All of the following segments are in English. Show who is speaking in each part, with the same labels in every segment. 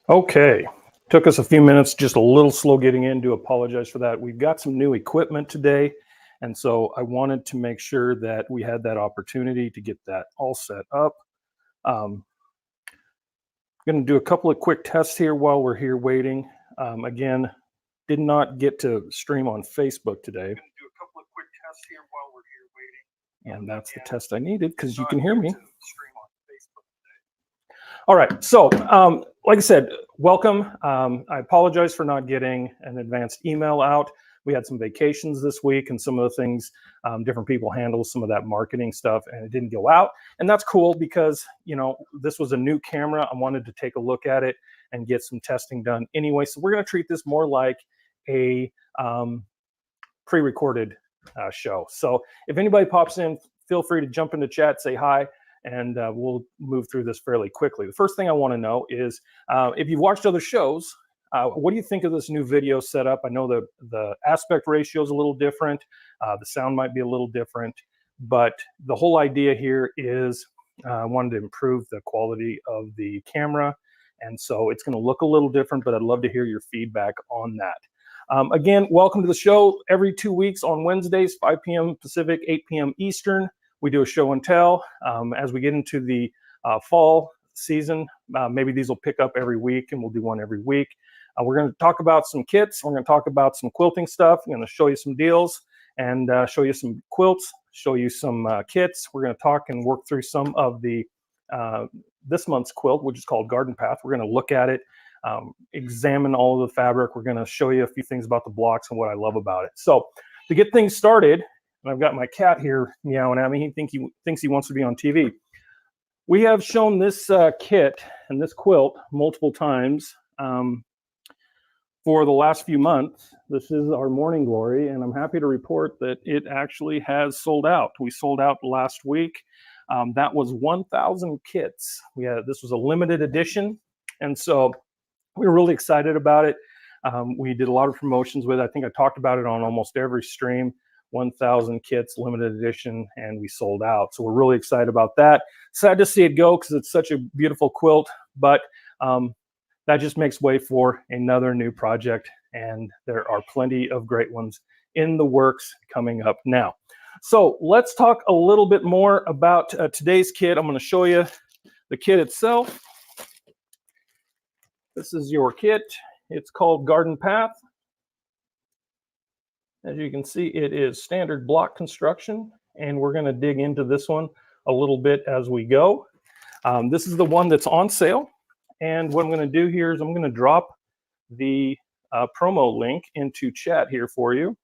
Speaker 1: Okay, took us a few minutes, just a little slow getting in. Do apologize for that. We've got some new equipment today, and so I wanted to make sure that we had that opportunity to get that all set up. Um, going to do a couple of quick tests here while we're here waiting. Again, did not get to stream on Facebook today. And that's the test I needed because you can hear me. All right, so like I said, welcome. I apologize for not getting an advanced email out. We had some vacations this week and some of the things, different people handle some of that marketing stuff, and it didn't go out. And that's cool because, you know, this was a new camera. I wanted to take a look at it and get some testing done anyway. So we're going to treat this more like a pre-recorded show. So if anybody pops in, feel free to jump into chat, say hi, and we'll move through this fairly quickly. The first thing I want to know is if you've watched other shows, what do you think of this new video setup? I know the aspect ratio is a little different. The sound might be a little different, but the whole idea here is I wanted to improve the quality of the camera. And so it's going to look a little different, but I'd love to hear your feedback on that. Again, welcome to the show. Every 2 weeks on Wednesdays, 5 p.m. Pacific, 8 p.m. Eastern, we do a show and tell. As we get into the fall season, maybe these will pick up every week, and we'll do one every week. We're going to talk about some kits. We're going to talk about some quilting stuff. I'm going to show you some deals and show you some quilts, show you some kits. We're going to talk and work through some of the this month's quilt, which is called Garden Path. We're going to look at it. Examine all of the fabric. We're going to show you a few things about the blocks and what I love about it. So to get things started, and I've got my cat here meowing at me. He thinks he wants to be on TV. We have shown this kit and this quilt multiple times for the last few months. This is our Morning Glory, and I'm happy to report that it actually has sold out. We sold out last week. That was 1,000 kits. This was a limited edition, and so we were really excited about it. We did a lot of promotions with it. I think I talked about it on almost every stream. 1,000 kits, limited edition, and we sold out. So we're really excited about that. Sad to see it go because it's such a beautiful quilt, but that just makes way for another new project, and there are plenty of great ones in the works coming up now. So let's talk a little bit more about today's kit. I'm going to show you the kit itself. This is your kit. It's called Garden Path. As you can see, it is standard block construction, and we're going to dig into this one a little bit as we go. This is the one that's on sale, and what I'm going to do here is I'm going to drop the promo link into chat here for you,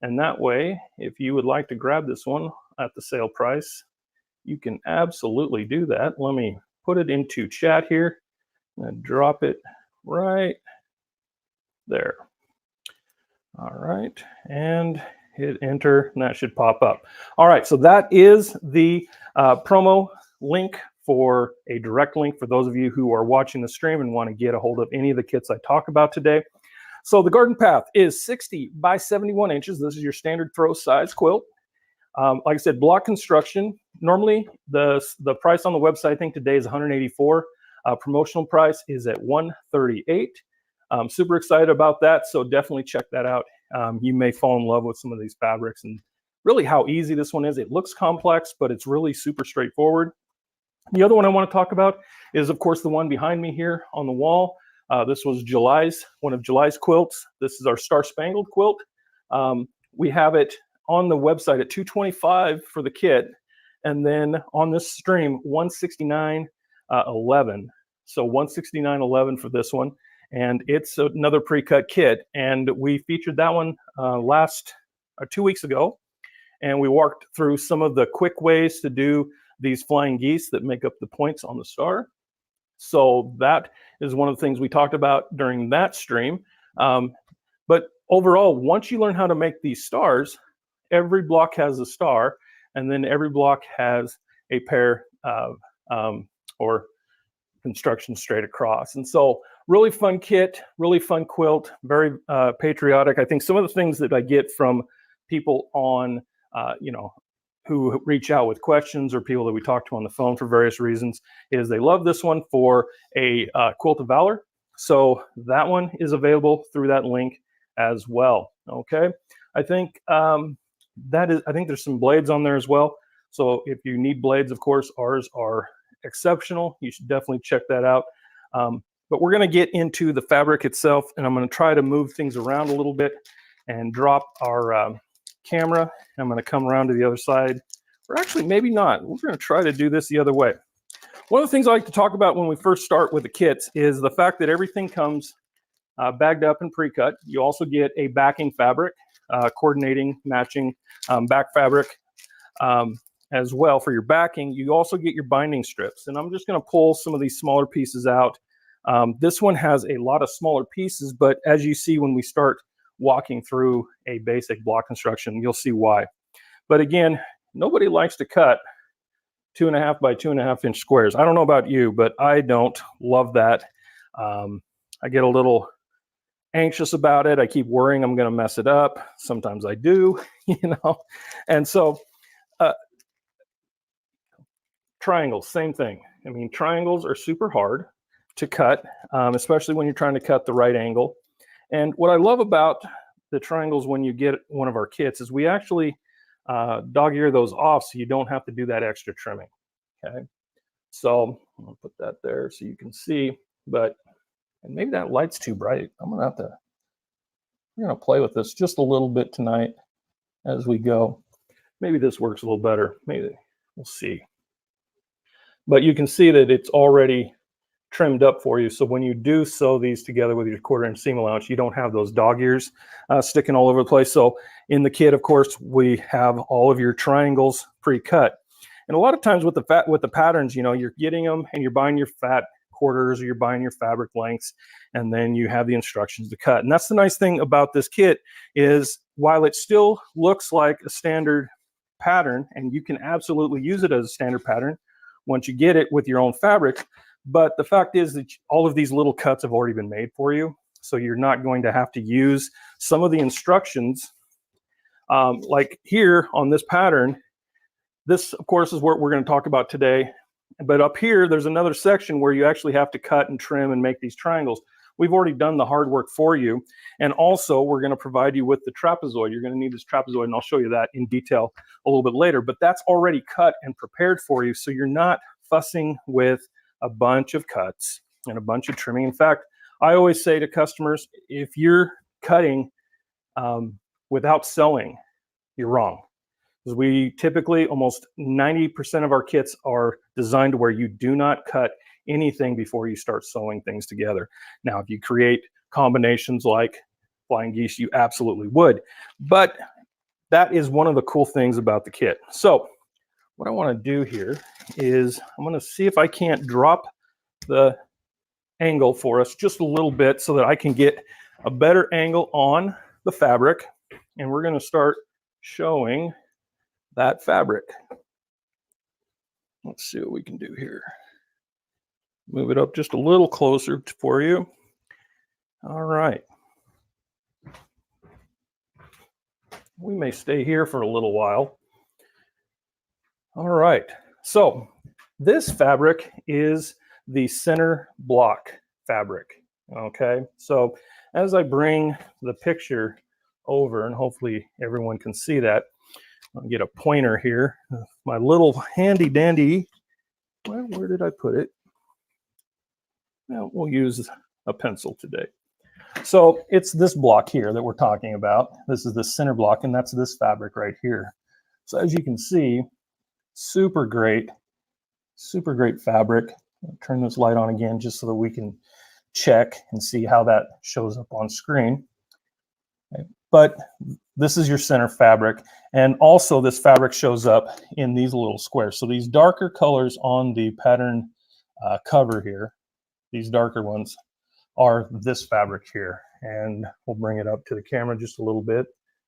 Speaker 1: and that way, if you would like to grab this one at the sale price, you can absolutely do that. Let me put it into chat here and drop it right there. All right, and hit enter, and that should pop up. All right, so that is the promo link for a direct link for those of you who are watching the stream and want to get a hold of any of the kits I talk about today. So the Garden Path is 60 by 71 inches. This is your standard throw size quilt. Like I said, block construction. Normally, the price on the website, I think today is $184. Promotional price is at $138. I'm super excited about that, so definitely check that out. You may fall in love with some of these fabrics and really how easy this one is. It looks complex, but it's really super straightforward. The other one I want to talk about is, of course, the one behind me here on the wall. This was one of July's quilts. This is our Star Spangled quilt. We have it on the website at $225 for the kit, and then on this stream, $169.11. So $169.11 for this one. And it's another pre-cut kit, and we featured that one 2 weeks ago, and we walked through some of the quick ways to do these flying geese that make up the points on the star. So that is one of the things we talked about during that stream. But overall, once you learn how to make these stars, every block has a star, and then every block has a pair of or construction straight across. And so really fun kit, really fun quilt, very patriotic. I think some of the things that I get from people on, who reach out with questions, or people that we talk to on the phone for various reasons, is they love this one for a quilt of valor. So that one is available through that link as well. Okay. I think I think there's some blades on there as well. So if you need blades, of course, ours are exceptional. You should definitely check that out. But we're going to get into the fabric itself, and I'm going to try to move things around a little bit and drop our camera. I'm going to come around to the other side. Or actually, maybe not. We're going to try to do this the other way. One of the things I like to talk about when we first start with the kits is the fact that everything comes bagged up and pre-cut. You also get a backing fabric, coordinating, matching back fabric as well for your backing. You also get your binding strips. And I'm just going to pull some of these smaller pieces out. This one has a lot of smaller pieces, but as you see when we start walking through a basic block construction, you'll see why. But again, nobody likes to cut 2.5 by 2.5 inch squares. I don't know about you, but I don't love that. I get a little anxious about it. I keep worrying I'm going to mess it up. Sometimes I do, And so triangles, same thing. I mean, triangles are super hard to cut, especially when you're trying to cut the right angle. And what I love about the triangles when you get one of our kits is we actually dog ear those off so you don't have to do that extra trimming. Okay, so I'll put that there so you can see, and maybe that light's too bright. We're gonna play with this just a little bit tonight as we go. Maybe this works a little better. Maybe we'll see. But you can see that it's already trimmed up for you. So when you do sew these together with your 1/4 inch seam allowance, you don't have those dog ears sticking all over the place. So in the kit, of course, we have all of your triangles pre-cut. And a lot of times with the patterns, you're getting them and you're buying your fat quarters or you're buying your fabric lengths, and then you have the instructions to cut. And that's the nice thing about this kit is while it still looks like a standard pattern, and you can absolutely use it as a standard pattern once you get it with your own fabric, but the fact is that all of these little cuts have already been made for you. So you're not going to have to use some of the instructions. Like here on this pattern, this, of course, is what we're going to talk about today. But up here, there's another section where you actually have to cut and trim and make these triangles. We've already done the hard work for you. And also, we're going to provide you with the trapezoid. You're going to need this trapezoid, and I'll show you that in detail a little bit later. But that's already cut and prepared for you, so you're not fussing with a bunch of cuts and a bunch of trimming. In fact, I always say to customers, if you're cutting without sewing, you're wrong. Because we typically, almost 90% of our kits are designed to where you do not cut anything before you start sewing things together. Now, if you create combinations like flying geese, you absolutely would. But that is one of the cool things about the kit. So what I want to do here is I'm going to see if I can't drop the angle for us just a little bit so that I can get a better angle on the fabric. And we're going to start showing that fabric. Let's see what we can do here. Move it up just a little closer for you. All right. We may stay here for a little while. All right. So this fabric is the center block fabric. Okay. So as I bring the picture over, and hopefully everyone can see that, I'll get a pointer here. My little handy dandy. Well, where did I put it? Well, we'll use a pencil today. So it's this block here that we're talking about. This is the center block, and that's this fabric right here. So as you can see, super great fabric. I'll turn this light on again just so that we can check and see how that shows up on screen. Okay. But this is your center fabric, and also this fabric shows up in these little squares. So these darker colors on the pattern cover here, these darker ones, are this fabric here. And we'll bring it up to the camera just a little bit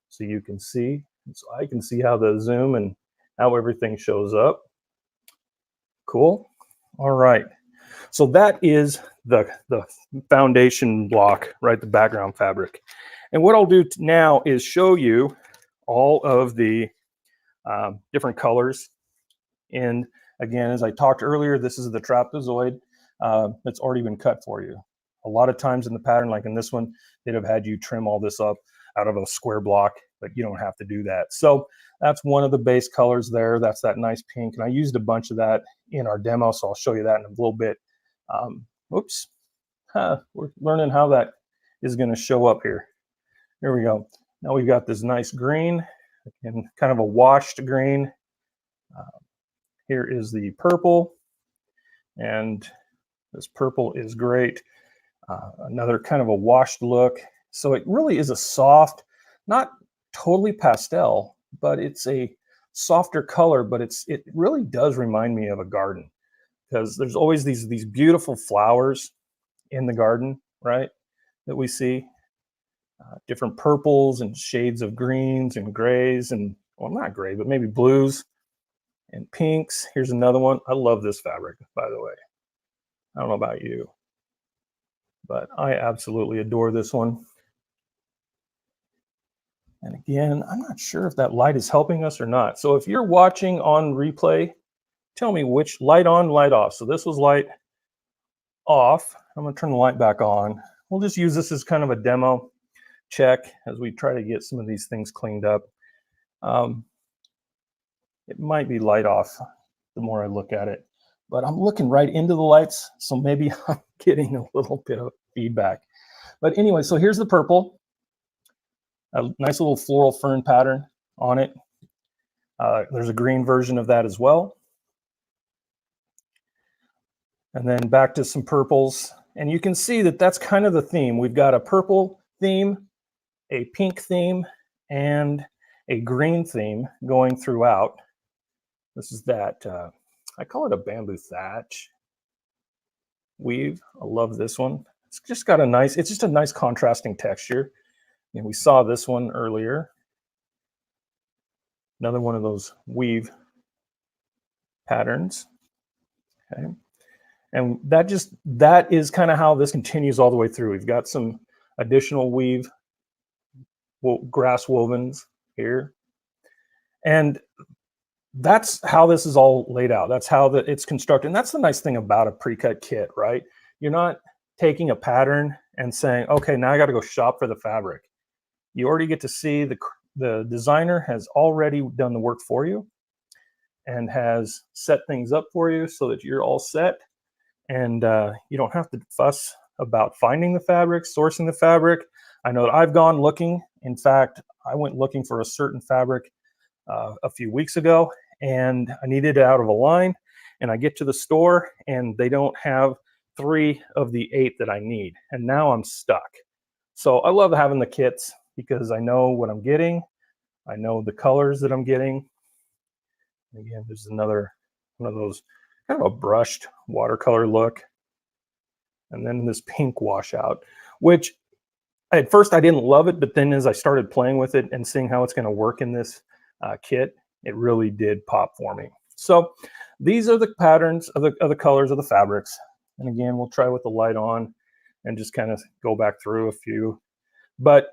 Speaker 1: so you can see. So I can see how the zoom and how everything shows up. Cool. All right. So that is the foundation block, right? The background fabric. And what I'll do now is show you all of the different colors. And again, as I talked earlier, this is the trapezoid that's already been cut for you. A lot of times in the pattern, like in this one, they'd have had you trim all this up out of a square block, but you don't have to do that. So that's one of the base colors there. That's that nice pink. And I used a bunch of that in our demo, so I'll show you that in a little bit. Oops, we're learning how that is going to show up here. Here we go. Now we've got this nice green and kind of a washed green. Here is the purple, and this purple is great. Another kind of a washed look. So it really is a soft, not totally pastel, but it's a softer color, but it really does remind me of a garden, because there's always these beautiful flowers in the garden, right, that we see. Different purples and shades of greens and grays and, well, not gray, but maybe blues and pinks. Here's another one. I love this fabric, by the way. I don't know about you, but I absolutely adore this one. And again, I'm not sure if that light is helping us or not. So if you're watching on replay, tell me which light on, light off. So this was light off. I'm going to turn the light back on. We'll just use this as kind of a demo check as we try to get some of these things cleaned up. It might be light off the more I look at it, but I'm looking right into the lights, so maybe I'm getting a little bit of feedback. But anyway, so here's the purple. A nice little floral fern pattern on it. There's a green version of that as well. And then back to some purples. And you can see that that's kind of the theme. We've got a purple theme, a pink theme, and a green theme going throughout. This is that, I call it a bamboo thatch weave. I love this one. It's just got a nice, it's just a nice contrasting texture. And we saw this one earlier. Another one of those weave patterns. Okay. And that is kind of how this continues all the way through. We've got some additional weave, grass wovens here. And that's how this is all laid out. That's how it's constructed. And that's the nice thing about a pre-cut kit, right? You're not taking a pattern and saying, okay, now I got to go shop for the fabric. You already get to see the designer has already done the work for you and has set things up for you so that you're all set. And you don't have to fuss about finding the fabric, sourcing the fabric. I know that I've gone looking. In fact, I went looking for a certain fabric a few weeks ago, and I needed it out of a line. And I get to the store, and they don't have 3 of the 8 that I need. And now I'm stuck. So I love having the kits because I know what I'm getting. I know the colors that I'm getting. Again, there's another one of those kind of a brushed watercolor look. And then this pink washout, which at first I didn't love it, but then as I started playing with it and seeing how it's going to work in this kit, it really did pop for me. So these are the patterns of the colors of the fabrics. And again, we'll try with the light on and just kind of go back through a few. But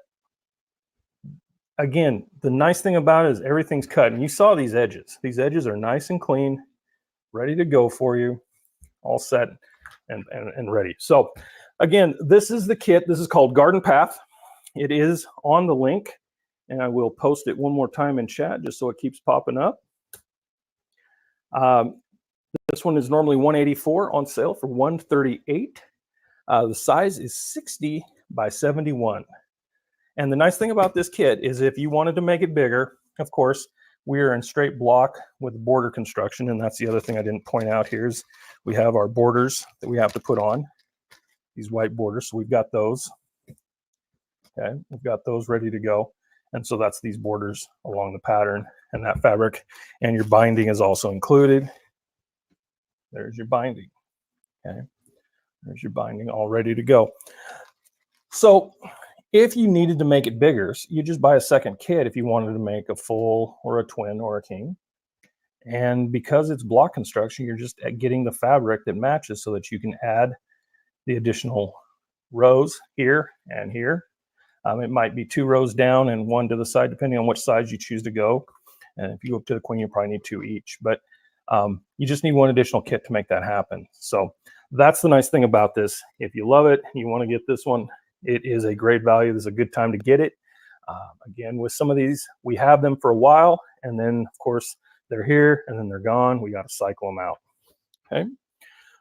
Speaker 1: again, the nice thing about it is everything's cut. And you saw these edges. These edges are nice and clean, ready to go for you, all set and ready. So again, this is the kit. This is called Garden Path. It is on the link, and I will post it one more time in chat just so it keeps popping up. This one is normally $184, on sale for $138. The size is 60 by 71. And the nice thing about this kit is if you wanted to make it bigger, of course, we're in straight block with border construction. And that's the other thing I didn't point out here is we have our borders that we have to put on, these white borders. So we've got those. Okay, we've got those ready to go. And so that's these borders along the pattern and that fabric. And your binding is also included. There's your binding. Okay, there's your binding all ready to go. So if you needed to make it bigger, you just buy a second kit if you wanted to make a full or a twin or a king. And because it's block construction, you're just getting the fabric that matches so that you can add the additional rows here and here. It might be 2 rows down and 1 to the side, depending on which size you choose to go. And if you go up to the queen, you probably need 2 each. But you just need 1 additional kit to make that happen. So That's the nice thing about this. If you love it, you want to get this one, it is a great value. This is a good time to get it. Again, with some of these, we have them for a while, and then of course they're here and then they're gone. We got to cycle them out. Okay.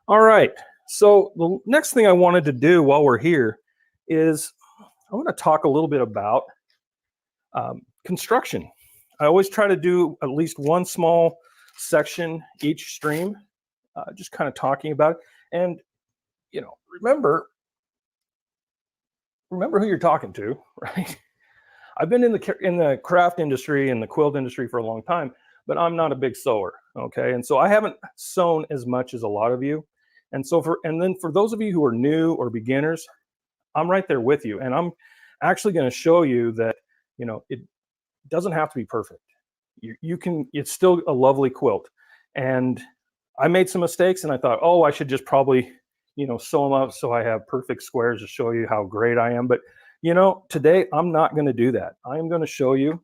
Speaker 1: All right. So the next thing I wanted to do while we're here is I want to talk a little bit about construction. I always try to do at least one small section each stream, just kind of talking about it. And remember who you're talking to, right? I've been in the craft industry and the quilt industry for a long time, but I'm not a big sewer, okay? And so I haven't sewn as much as a lot of you. And then for those of you who are new or beginners, I'm right there with you. And I'm actually going to show you that, it doesn't have to be perfect. It's still a lovely quilt. And I made some mistakes and I thought, oh, I should just probably, sew them up so I have perfect squares to show you how great I am. But, today I'm not going to do that. I am going to show you,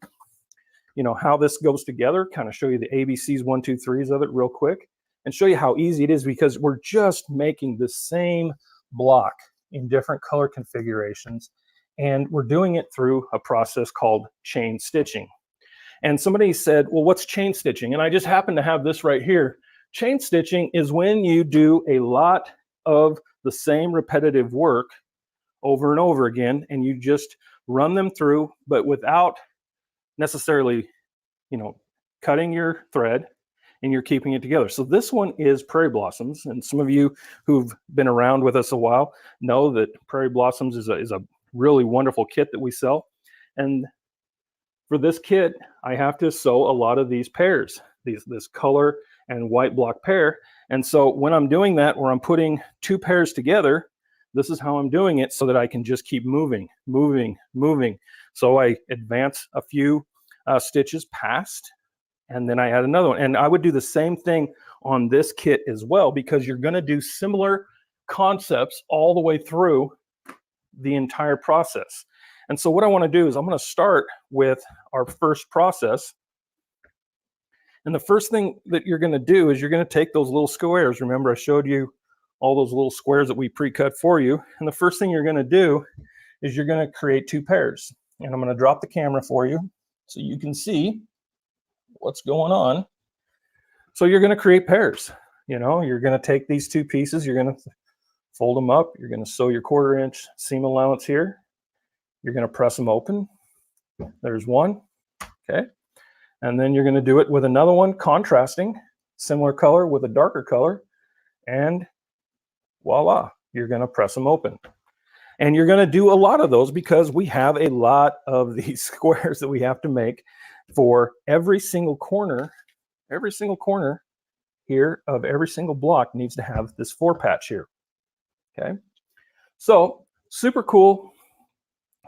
Speaker 1: how this goes together, kind of show you the ABCs, 1, 2, 3s of it real quick, and show you how easy it is because we're just making the same block in different color configurations. And we're doing it through a process called chain stitching. And somebody said, well, what's chain stitching? And I just happen to have this right here. Chain stitching is when you do a lot of the same repetitive work over and over again, and you just run them through, but without necessarily, cutting your thread, and you're keeping it together. So this one is Prairie Blossoms, and some of you who've been around with us a while know that Prairie Blossoms is a really wonderful kit that we sell. And for this kit, I have to sew a lot of these pairs, this color and white block pair. And so when I'm doing that, where I'm putting 2 pairs together, this is how I'm doing it so that I can just keep moving. So I advance a few stitches past, and then I add another one. And I would do the same thing on this kit as well, because you're going to do similar concepts all the way through the entire process. And so what I want to do is I'm going to start with our first process. And the first thing that you're going to do is you're going to take those little squares. Remember, I showed you all those little squares that we pre-cut for you. And the first thing you're going to do is you're going to create 2 pairs. And I'm going to drop the camera for you so you can see what's going on. So you're going to create pairs. You're going to take these 2 pieces, you're going to fold them up, you're going to sew your 1/4 inch seam allowance here. You're going to press them open. There's one, okay? And then you're going to do it with another one, contrasting, similar color with a darker color, and voila, you're going to press them open. And you're going to do a lot of those because we have a lot of these squares that we have to make for every single corner. Every single corner here of every single block needs to have this 4 patch here, okay? So super cool.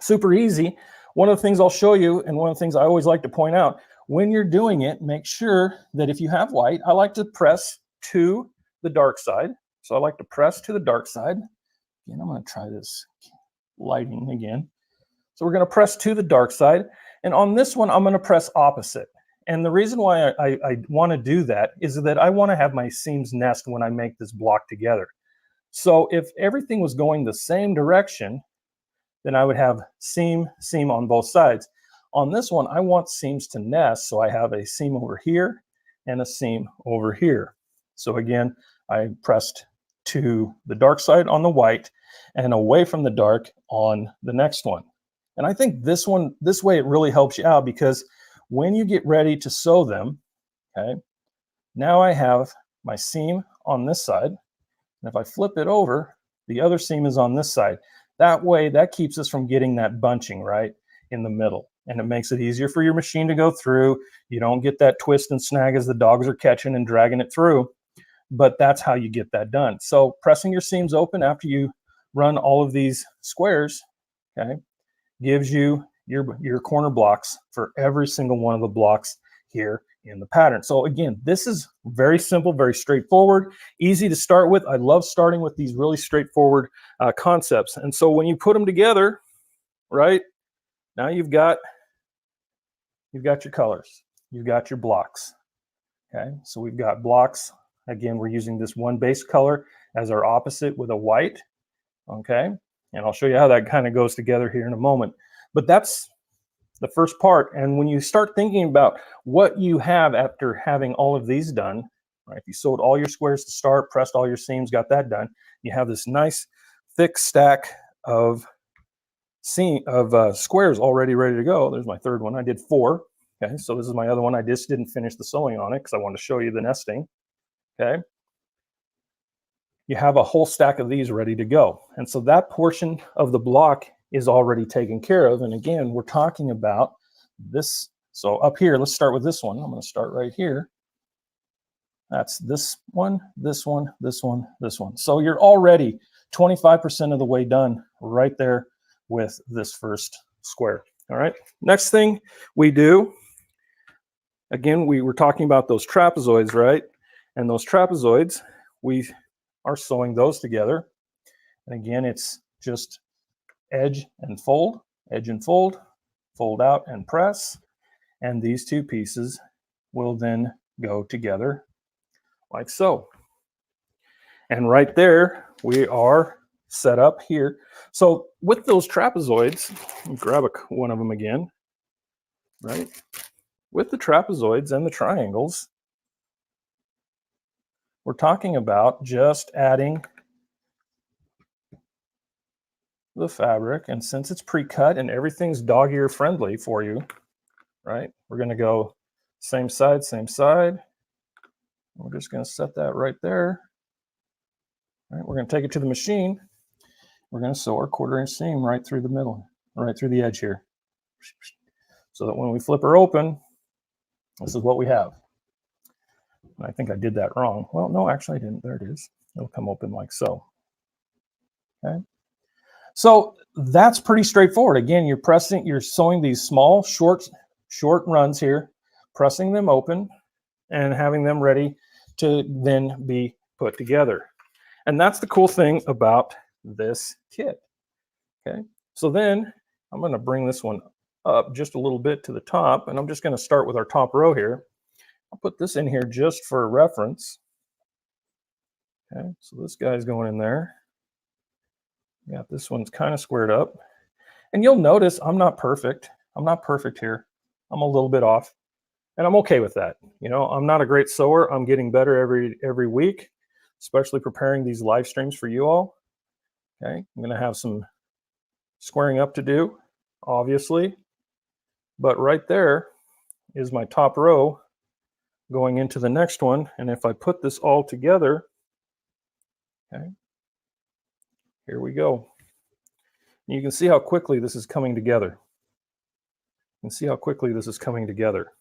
Speaker 1: Super easy. One of the things I'll show you, and one of the things I always like to point out, when you're doing it, make sure that if you have white, I like to press to the dark side. So I like to press to the dark side. Again, I'm going to try this lighting again. So we're going to press to the dark side. And on this one, I'm going to press opposite. And the reason why I want to do that is that I want to have my seams nest when I make this block together. So if everything was going the same direction, then I would have seam on both sides. On this one, I want seams to nest, so I have a seam over here and a seam over here. So again, I pressed to the dark side on the white and away from the dark on the next one. And I think this way it really helps you out, because when you get ready to sew them, okay, now I have my seam on this side. And if I flip it over, the other seam is on this side. That way, that keeps us from getting that bunching right in the middle. And it makes it easier for your machine to go through. You don't get that twist and snag as the dogs are catching and dragging it through. But that's how you get that done. So pressing your seams open after you run all of these squares, okay, gives you your corner blocks for every single one of the blocks here in the pattern. So again, this is very simple, very straightforward, easy to start with. I love starting with these really straightforward concepts. And so when you put them together, right, now you've got your colors, you've got your blocks. Okay, so we've got blocks. Again, we're using this one base color, as our opposite with a white, okay? And I'll show you how that kind of goes together here in a moment. But that's the first part. And when you start thinking about what you have after having all of these done, right? If you sewed all your squares to start, pressed all your seams, got that done, you have this nice thick stack of squares already ready to go. There's my third one. I did 4. Okay, so this is my other one. I just didn't finish the sewing on it because I wanted to show you the nesting. Okay, you have a whole stack of these ready to go. And so that portion of the block is already taken care of. And again, we're talking about this. So up here, let's start with this one. I'm going to start right here. That's this one, this one, this one, this one. So you're already 25% of the way done right there with this first square. All right, next thing we do, again, we were talking about those trapezoids, right? And those trapezoids, we are sewing those together. And again, it's just edge and fold, fold out and press. And these two pieces will then go together like so. And right there, we are set up here. So with those trapezoids, grab one of them again, right? With the trapezoids and the triangles, we're talking about just adding the fabric. And since it's pre-cut and everything's dog ear friendly for you, right? We're going to go same side, same side. We're just going to set that right there. All right, we're going to take it to the machine. We're going to sew our 1/4 inch seam right through the middle, right through the edge here. So that when we flip her open, this is what we have. I think I did that wrong. Well, no, actually I didn't. There it is. It'll come open like so. Okay. So that's pretty straightforward. Again, you're sewing these small, short runs here, pressing them open and having them ready to then be put together. And that's the cool thing about this kit. Okay. So then I'm going to bring this one up just a little bit to the top, and I'm just going to start with our top row here. I'll put this in here just for reference. Okay, so this guy's going in there. Yeah, this one's kind of squared up. And you'll notice I'm not perfect. I'm not perfect here. I'm a little bit off. And I'm okay with that. You know, I'm not a great sewer. I'm getting better every week, especially preparing these live streams for you all. Okay, I'm going to have some squaring up to do, obviously. But right there is my top row going into the next one. And if I put this all together, okay, here we go. You can see how quickly this is coming together. You can see how quickly this is coming together.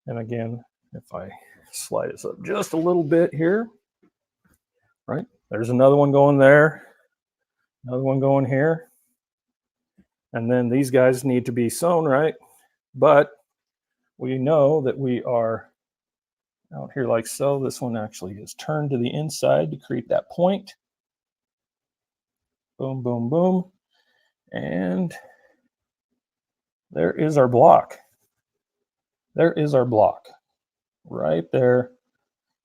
Speaker 1: And again, if I slide this up just a little bit here, right? There's another one going there, another one going here. And then these guys need to be sewn, right? But we know that we are out here like so. This one actually is turned to the inside to create that point. Boom, boom, boom. And there is our block. There is our block right there.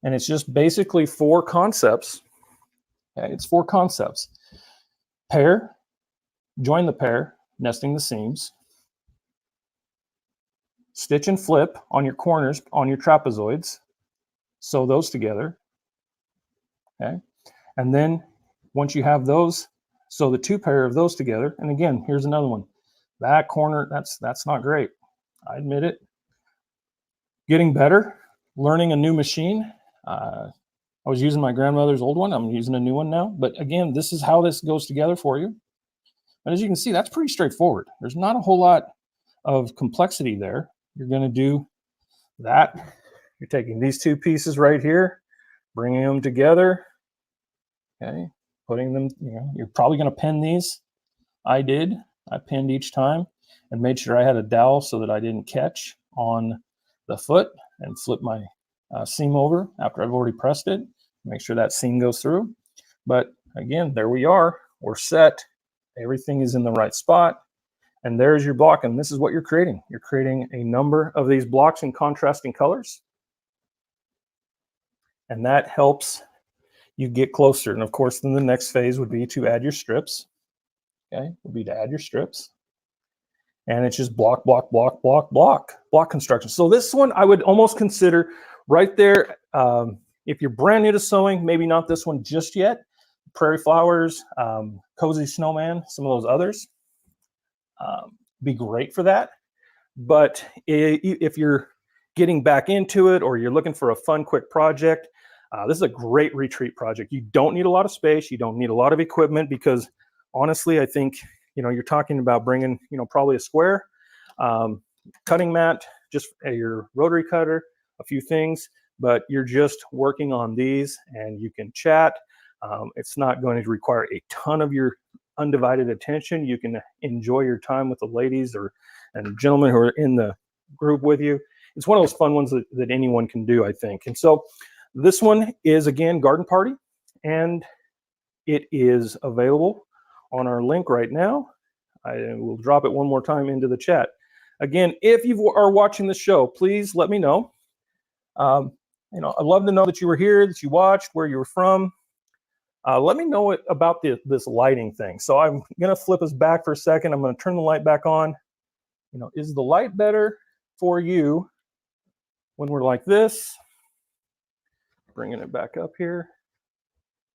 Speaker 1: And it's just basically 4 concepts. Okay, it's 4 concepts. Pair, join the pair, nesting the seams, stitch and flip on your corners, on your trapezoids, sew those together. Okay, and then once you have those, sew the 2 pair of those together. And again, here's another one. That corner, that's not great. I admit it. Getting better, learning a new machine. I was using my grandmother's old one. I'm using a new one now. But again, this is how this goes together for you. And as you can see, that's pretty straightforward. There's not a whole lot of complexity there. You're going to do that. You're taking these 2 pieces right here, bringing them together. Okay, putting them, you know, you're probably going to pin these. I did. I pinned each time and made sure I had a dowel so that I didn't catch on the foot and flip my seam over after I've already pressed it. Make sure that seam goes through. But again, there we are. We're set. Everything is in the right spot. And there's your block. And this is what you're creating. You're creating a number of these blocks in contrasting colors. And that helps you get closer. And of course, then the next phase would be to add your strips. Okay, would be to add your strips. And it's just block, block, block, block, block, block construction. So this one I would almost consider right there. If you're brand new to sewing, maybe not this one just yet. Prairie Flowers, Cozy Snowman, some of those others be great for that. But if you're getting back into it or you're looking for a fun, quick project, this is a great retreat project. You don't need a lot of space. You don't need a lot of equipment because honestly, I think, you're talking about bringing, probably a square, cutting mat, just your rotary cutter, a few things, but you're just working on these and you can chat. It's not going to require a ton of your undivided attention. You can enjoy your time with the ladies and gentlemen who are in the group with you. It's one of those fun ones that anyone can do, I think. And so this one is, again, Garden Party, and it is available on our link right now. I will drop it one more time into the chat. Again, if you are watching the show, please let me know. I'd love to know that you were here, that you watched, where you were from. Let me know about this lighting thing. So I'm going to flip us back for a second. I'm going to turn the light back on. Is the light better for you when we're like this? Bringing it back up here.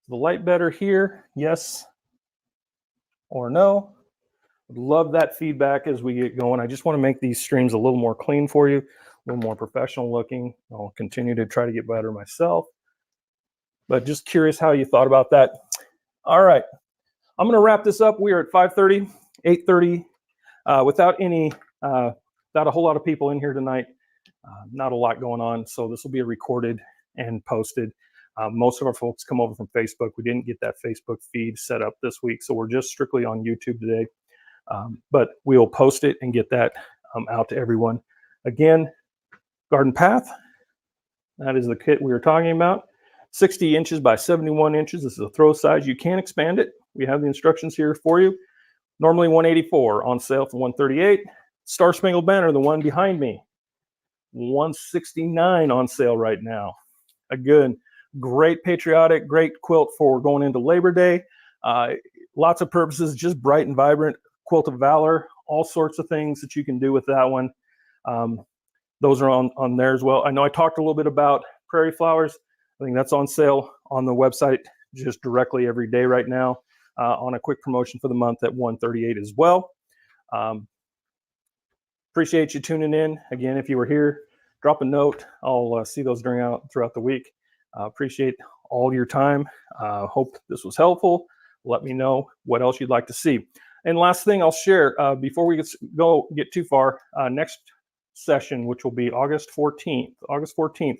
Speaker 1: Is the light better here? Yes or no? Would love that feedback as we get going. I just want to make these streams a little more clean for you, a little more professional looking. I'll continue to try to get better myself. But just curious how you thought about that. All right. I'm going to wrap this up. We are at 5:30, 8:30, without a whole lot of people in here tonight. Not a lot going on. So this will be recorded and posted. Most of our folks come over from Facebook. We didn't get that Facebook feed set up this week, so we're just strictly on YouTube today. But we'll post it and get that out to everyone. Again, Garden Path, that is the kit we were talking about. 60 inches by 71 inches. This is a throw size. You can expand it. We have the instructions here for you. Normally $184, on sale for $138. Star Spangled Banner, the one behind me, $169 on sale right now. A good, great patriotic, great quilt for going into Labor Day. Lots of purposes, just bright and vibrant. Quilt of Valor, all sorts of things that you can do with that one. Those are on there as well. I know I talked a little bit about Prairie Flowers. I think that's on sale on the website just directly every day right now on a quick promotion for the month at $138 as well. Appreciate you tuning in. Again, if you were here, drop a note. I'll see those throughout the week. Appreciate all your time. Hope this was helpful. Let me know what else you'd like to see. And last thing I'll share before we get too far, next session, which will be August 14th,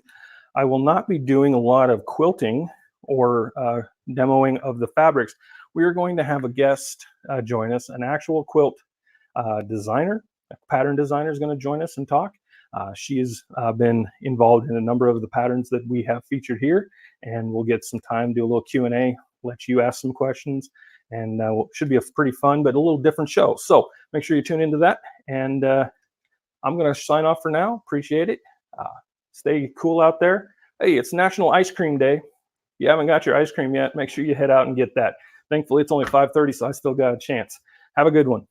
Speaker 1: I will not be doing a lot of quilting or demoing of the fabrics. We are going to have a guest join us, an actual quilt designer, a pattern designer is going to join us and talk. She has been involved in a number of the patterns that we have featured here, and we'll get some time, do a little Q&A, let you ask some questions, and should be a pretty fun but a little different show. So make sure you tune into that, and I'm going to sign off for now. Appreciate it. Stay cool out there. Hey, it's National Ice Cream Day. If you haven't got your ice cream yet, make sure you head out and get that. Thankfully, it's only 5:30, so I still got a chance. Have a good one.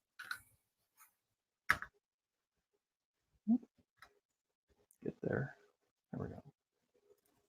Speaker 1: Get there. There we go.